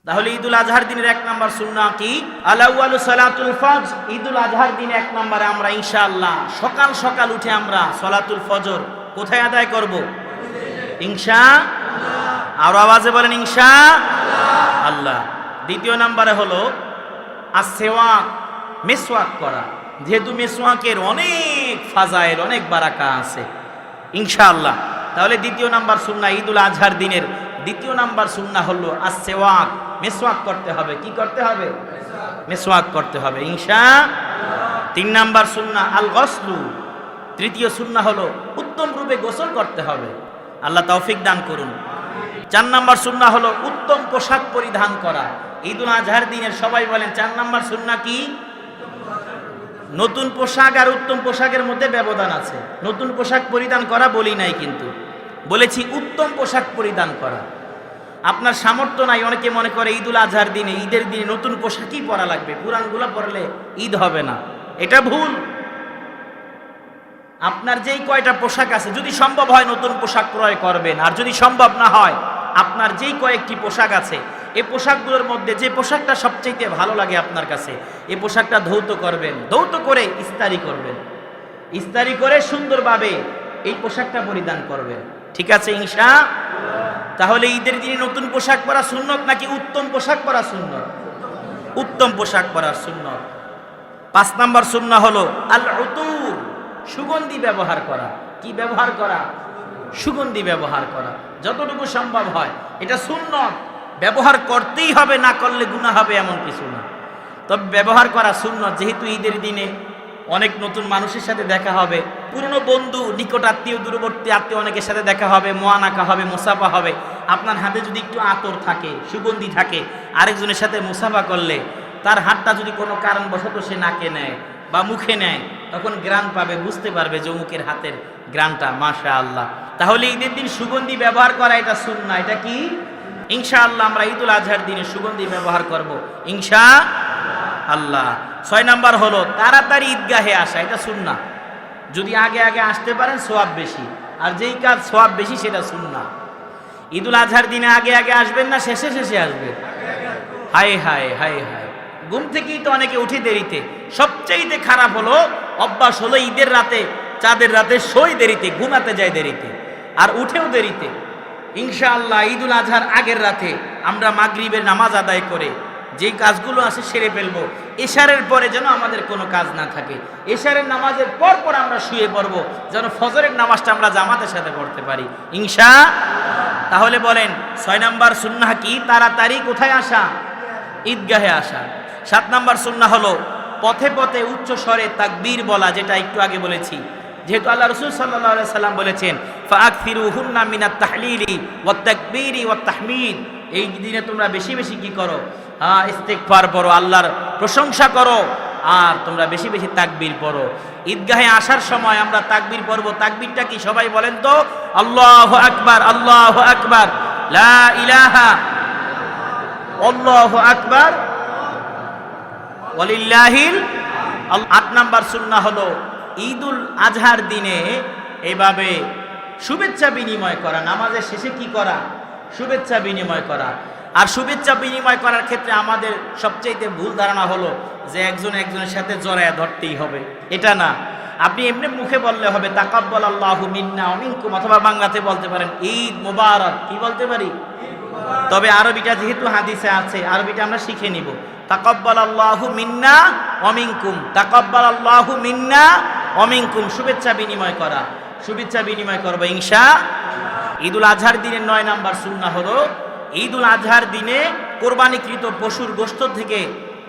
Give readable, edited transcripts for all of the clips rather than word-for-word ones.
তাহলে ঈদুল আজহার দিনের 1 নাম্বার সুন্নাহ কি? আল-আউয়ালু সালাতুল ফজর। ঈদুল আজহার দিনে 1 নম্বরে আমরা ইনশাআল্লাহ সকাল সকাল উঠে আমরা সালাতুল ফজর কোথায় আদায় করব? ইনশাআল্লাহ। আর আওয়াজে বলেন ইনশাআল্লাহ। দ্বিতীয় নম্বরে হলো আসওয়াক, মিসওয়াক করা। যেহেতু মিসওয়াকের অনেক ফাজাইল, অনেক বারাকা আছে ইনশাআল্লাহ। তাহলে দ্বিতীয় নাম্বার সুন্নাহ ঈদুল আজহার দিনের দ্বিতীয় নাম্বার সুন্নাহ হলো আসওয়াক, মিসওয়াক করতে হবে। কি করতে হবে? মিসওয়াক করতে হবে ইনশাআল্লাহ। 3 নাম্বার সুন্নাহ আল গসলু। তৃতীয় সুন্নাহ হলো উত্তম রূপে গোসল করতে হবে। আল্লাহ তৌফিক দান করুন। 4 নাম্বার সুন্নাহ হলো উত্তম পোশাক পরিধান করা। ঈদুল আজহার দিনের সবাই বলেন 4 নাম্বার সুন্নাহ কি? নতুন পোশাক আর উত্তম পোশাকের মধ্যে ব্যবধান আছে। নতুন পোশাক পরিধান করা বলি নাই, কিন্তু বলেছি উত্তম পোশাক পরিধান করা। আপনার সামর্থ্য নাই, অনেকে মনে করে ঈদুল আজহার দিনে, ঈদের দিনে নতুন পোশাকই পরা লাগবে, পুরানগুলো পরলে ঈদ হবে না। এটা ভুল। আপনার যেই কয়টা পোশাক আছে, যদি সম্ভব হয় নতুন পোশাক ক্রয় করবেন, আর যদি সম্ভব না হয় আপনার যেই কয়েকটি পোশাক আছে এই পোশাকগুলোর মধ্যে যে পোশাকটা সবচেয়ে ভালো লাগে আপনার কাছে, এই পোশাকটা ধৌত করবেন, ধৌত করে ইস্তারি করবেন, ইস্তারি করে সুন্দরভাবে এই পোশাকটা পরিধান করবেন। ঠিক আছে ইনশাআল্লাহ। তাহলে ঈদের দিনে নতুন পোশাক পরা সুন্নত নাকি উত্তম পোশাক পরা সুন্নত? উত্তম পোশাক পরার সুন্নত। 5 নাম্বার সুন্নাহ হলো আল উতুর, সুগন্ধি ব্যবহার করা। কি ব্যবহার করা? সুগন্ধি ব্যবহার করা। যতটুকু সম্ভব হয় এটা সুন্নত, ব্যবহার করতেই হবে, না করলে গুনাহ হবে এমন কিছু না, তবে ব্যবহার করা সুন্নত। যেহেতু ঈদের দিনে অনেক নতুন মানুষের সাথে দেখা হবে, পুরনো বন্ধু, নিকট আত্মীয়, দূরবর্তী আত্মীয় অনেকের সাথে দেখা হবে, মোয়ানাকা হবে, মুসাফা হবে। আপনার হাতে যদি একটু আতর থাকে, সুগন্ধি থাকে, আরেকজনের সাথে মুসাফা করলে তার হাতটা যদি কোনো কারণবশত সে নাকে নেয় বা মুখে নেয়, তখন ঘ্রাণ পাবে, বুঝতে পারবে যে অমুকের হাতের ঘ্রাণটা মাশাআল্লাহ। তাহলে ঈদের দিন সুগন্ধি ব্যবহার করা এটা সুন্নাহ। এটা কি? ইনশাআল্লাহ আমরা ঈদুল আজহার দিনে সুগন্ধি ব্যবহার করব ইনশাআল্লাহ। 6 নাম্বার হলো তাড়াতাড়ি ঈদগাহে আসা। এটা সুন্নাহ। যদি আগে আগে আসতে পারেন সওয়াব বেশি, আর যেই কাজ সওয়াব বেশি সেটা সুন্নাহ। ঈদুল আজহার দিনে আগে আগে আসবেন না শেষে শেষে আসবেন? হায় হায় হায় হায়, ঘুম থেকেই তো অনেকে উঠে দেরিতে। সবচাইতে খারাপ হলো অভ্যাস হলো ঈদের রাতে, চাঁদের রাতে শোয় দেরিতে, ঘুমাতে যায় দেরিতে, আর উঠেও দেরিতে। ইনশাআল্লাহ ঈদুল আজহার আগের রাতে আমরা মাগরিবের নামাজ আদায় করে যেই কাজগুলো আছে সেরে ফেলবো। এশারের পরে যেন আমাদের কোনো কাজ না থাকে। এশারের নামাজের পর পর আমরা শুয়ে পড়বো, যেন ফজরের নামাজটা আমরা জামাতের সাথে পড়তে পারি ইনশাআল্লাহ। তাহলে বলেন 6 নাম্বার সুন্নাহ কি? তাড়াতাড়ি কোথায় আসা? ঈদগাহে আসা। 7 নাম্বার সুন্নাহ হলো পথে পথে উচ্চ স্বরে তাকবীর বলা, যেটা একটু আগে বলেছি। যেহেতু আল্লাহ রাসূল সাল্লাল্লাহু আলাইহি সাল্লাম বলেছেন ফাআকসিরুহুন্না মিনাত তাহলিলি ওয়াত তাকবীরি ওয়াত তাহমিদ। এই দিনে তোমরা বেশি বেশি কি করো? ইস্তিগফার পড়ো, আল্লাহর প্রশংসা করো, আর তোমরা বেশি বেশি তাকবীর পড়ো। ঈদগাহে আসার সময় আমরা তাকবীর পড়বো। তাকবীরটা কি সবাই বলেন তো? আল্লাহু আকবার, আল্লাহু আকবার, লা ইলাহা, আল্লাহু আকবার, ওয়ালিল্লাহিল। 8 নাম্বার সুন্নাহ হলো ঈদুল আজহার দিনে এইভাবে শুভেচ্ছা বিনিময় করা। নামাজের শেষে কি করা? শুভেচ্ছা বিনিময় করা। আর শুভেচ্ছা বিনিময় করার ক্ষেত্রে আমাদের সবচেয়ে ভুল ধারণা হলো যে একজন একজনের সাথে জড়ায়া ধরতেই হবে। এটা না, আপনি এমনি মুখে বললে হবে তাকাব্বাল আল্লাহু মিন্না ওয়া মিনকুম, অথবা বাংলাতে বলতে পারেন ঈদ মোবারক। কি বলতে পারি? তবে আরবিটা যেহেতু হাদিসে আছে, আরবিটা আমরা শিখে নিব। তাকাব্বাল আল্লাহু মিন্না ওয়া মিনকুম, তাকাব্বাল আল্লাহু মিন্না ওয়া মিনকুম, শুভেচ্ছা বিনিময় করা। শুভেচ্ছা বিনিময় করব ইনশাআল্লাহ। ঈদুল আজহার দিনের 9 নাম্বার সুন্নাহ হলো ঈদুল আজহার দিনে কোরবানিকৃত পশুর গোশত থেকে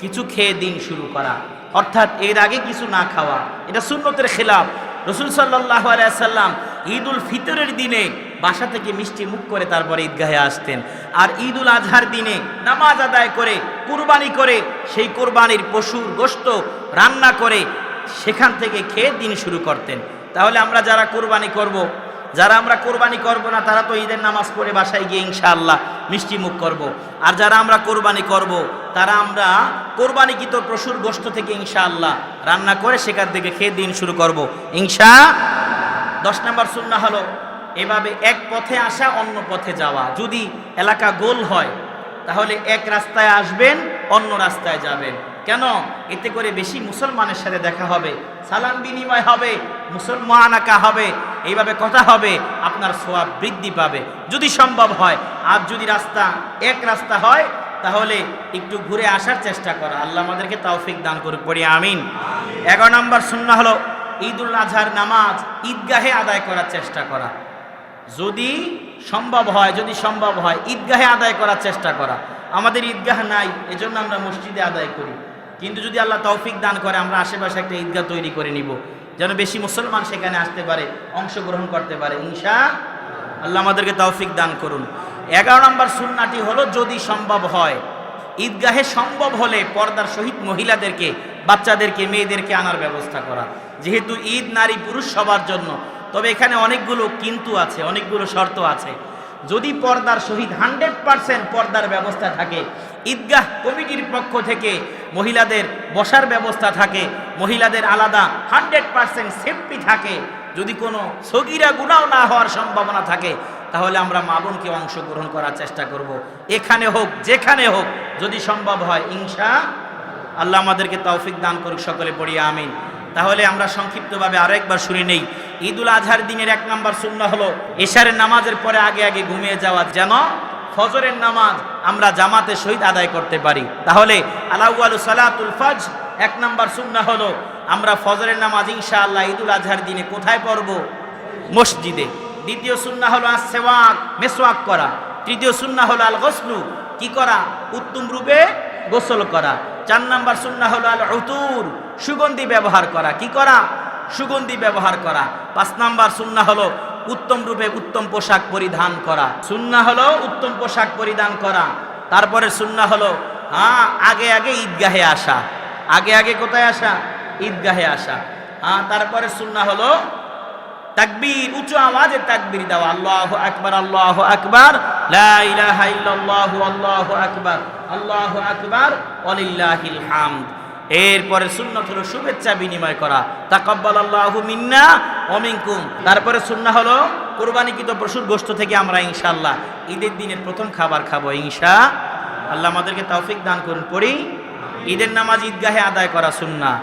কিছু খেয়ে দিন শুরু করা, অর্থাৎ এর আগে কিছু না খাওয়া। এটা সুন্নতের খেলাফ। রাসূল সাল্লাল্লাহু আলাইহি সাল্লাম ঈদুল ফিতরের দিনে বাসা থেকে মিষ্টি মুখ করে তারপরে ঈদগাহে আসতেন, আর ঈদুল আজহার দিনে নামাজ আদায় করে কুরবানি করে সেই কোরবানির পশুর গোশত রান্না করে সেখান থেকে খেয়ে দিন শুরু করতেন। তাহলে আমরা যারা কোরবানি করব, যারা আমরা কোরবানি করব না, তারা তো ঈদের নামাজ পড়ে বাসায় গিয়ে ইনশাআল্লাহ মিষ্টি মুখ করব। আর যারা আমরা কোরবানি করব, তারা আমরা কোরবানিকৃত পশুর গোশত থেকে ইনশাআল্লাহ রান্না করে সেখান থেকে খেয়ে দিন শুরু করব ইনশাআল্লাহ। 10 নম্বর সুন্নাহ হলো এভাবে এক পথে আসা অন্য পথে যাওয়া। যদি এলাকা গোল হয় তাহলে এক রাস্তায় আসবেন, অন্য রাস্তায় যাবেন। কেন? এতে করে বেশি মুসলমানের সাথে দেখা হবে, সালাম বিনিময় হবে, মুসলমানাকা হবে, এইভাবে কথা হবে, আপনার সওয়াব বৃদ্ধি পাবে যদি সম্ভব হয়। আর যদি রাস্তা এক রাস্তা হয় তাহলে একটু ঘুরে আসার চেষ্টা করা। আল্লাহ আমাদেরকে তৌফিক দান করুক, পড়ি আমিন। 11 নম্বর সুন্নাহ হলো ঈদুল আজহার নামাজ ঈদগাহে আদায় করার চেষ্টা করা। যদি সম্ভব হয় ঈদগাহে আদায় করার চেষ্টা করা। আমাদের ঈদগাহ নাই, এজন্য আমরা মসজিদে আদায় করি, কিন্তু যদি আল্লাহ তৌফিক দান করে আমরা আশেপাশে একটা ঈদগাহ তৈরি করে নিব, যেন বেশি মুসলমান সেখানে আসতে পারে, অংশগ্রহণ করতে পারে। ইনশাআল্লাহ আমাদেরকে তৌফিক দান করুন। 11 নম্বর সুন্নাহটি হলো যদি সম্ভব হয় ঈদগাহে সম্ভব হলে পর্দার সহিত মহিলাদেরকে, বাচ্চাদেরকে, মেয়েদেরকে আনার ব্যবস্থা করা। যেহেতু ঈদ নারী পুরুষ সবার জন্য, তবে এখানে অনেকগুলো কিন্তু আছে, অনেকগুলো শর্ত আছে। যদি পর্দার সহিত 100% পর্দার ব্যবস্থা থাকে, ঈদগাহ কমিটির পক্ষ থেকে মহিলাদের বসার ব্যবস্থা থাকে, মহিলাদের আলাদা 100% সেফটি থাকে, যদি কোনো সগীরা গুনাহ না হওয়ার সম্ভাবনা থাকে, তাহলে আমরা মা বোনকে অংশগ্রহণ করার চেষ্টা করব, এখানে হোক যেখানে হোক, যদি সম্ভব হয়। ইনশাআল্লাহ আমাদেরকে তৌফিক দান করুক, সকলে পড়ি আমিন। তাহলে আমরা সংক্ষিপ্তভাবে আরো একবার শুনে নেই। ঈদুল আজহার দিনের 1 নম্বর সুন্নাহ হলো এশারের নামাজের পরে আগে আগে ঘুমিয়ে যাওয়া, যেন ফজরের নামাজ আমরা জামাতের সহিত আদায় করতে পারি। তাহলে আলাউয়ালু সালাতুল ফজর 1 নম্বর সুন্নাহ হলো আমরা ফজরের নামাজ ইনশাআল্লাহ ঈদুল আজহার দিনে কোথায় পড়ব? মসজিদে। দ্বিতীয় সুন্নাহ হলো আসওয়াক, মেসওয়াক করা। তৃতীয় সুন্নাহ হলো আল গসলু, কি করা? উত্তম রূপে গোসল করা। 4 নম্বর সুন্নাহ হলো আল উতুর, সুগন্ধি ব্যবহার করা। কি করা? সুগন্ধি ব্যবহার করা। 5 নম্বর সুন্নাহ হলো উত্তম রূপে উত্তম পোশাক পরিধান করা। সুন্নাহ হলো উত্তম পোশাক পরিধান করা। তারপরে সুন্নাহ হলো আগে আগে ঈদগাহে আসা। আগে আগে কোথায় আসা? ঈদগাহে আসা। তারপরে সুন্নাহ হলো তাকবীর, উঁচু আওয়াজে তাকবীর দেওয়া, আল্লাহু আকবার, আল্লাহু আকবার, লা ইলাহা ইল্লাল্লাহু, আল্লাহু আকবার, আল্লাহু আকবার, ওয়ালিল্লাহিল হামদ। এরপরে সুন্নাত হলো শুভেচ্ছা বিনিময় করা, তাকাব্বালাল্লাহু মিন্না ওয়া মিনকুম। তারপরে সুন্নাহ হলো কুরবানিকৃত পশুর গোশত থেকে আমরা ইনশাআল্লাহ ঈদের দিনের প্রথম খাবার খাবো। ইনশাআল্লাহ আমাদেরকে তৌফিক দান করুন। পড়ি, ঈদের নামাজ ঈদগাহে আদায় করা সুন্নাহ।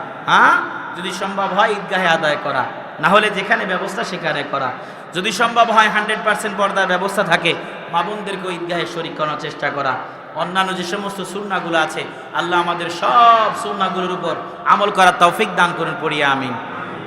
যদি সম্ভব হয় ঈদগাহে আদায় করা, না হলে যেখানে ব্যবস্থা সেখানে করা। যদি সম্ভব হয় 100% পর্দার ব্যবস্থা থাকে, মা বোনদেরকে ঈদগাহে শরীক করার চেষ্টা করা। অন্যান্য যে সমস্ত সুন্নাহগুলো আছে, আল্লাহ আমাদের সব সুন্নাহগুলোর উপর আমল করার তৌফিক দান করুন, পড়ি আমিন।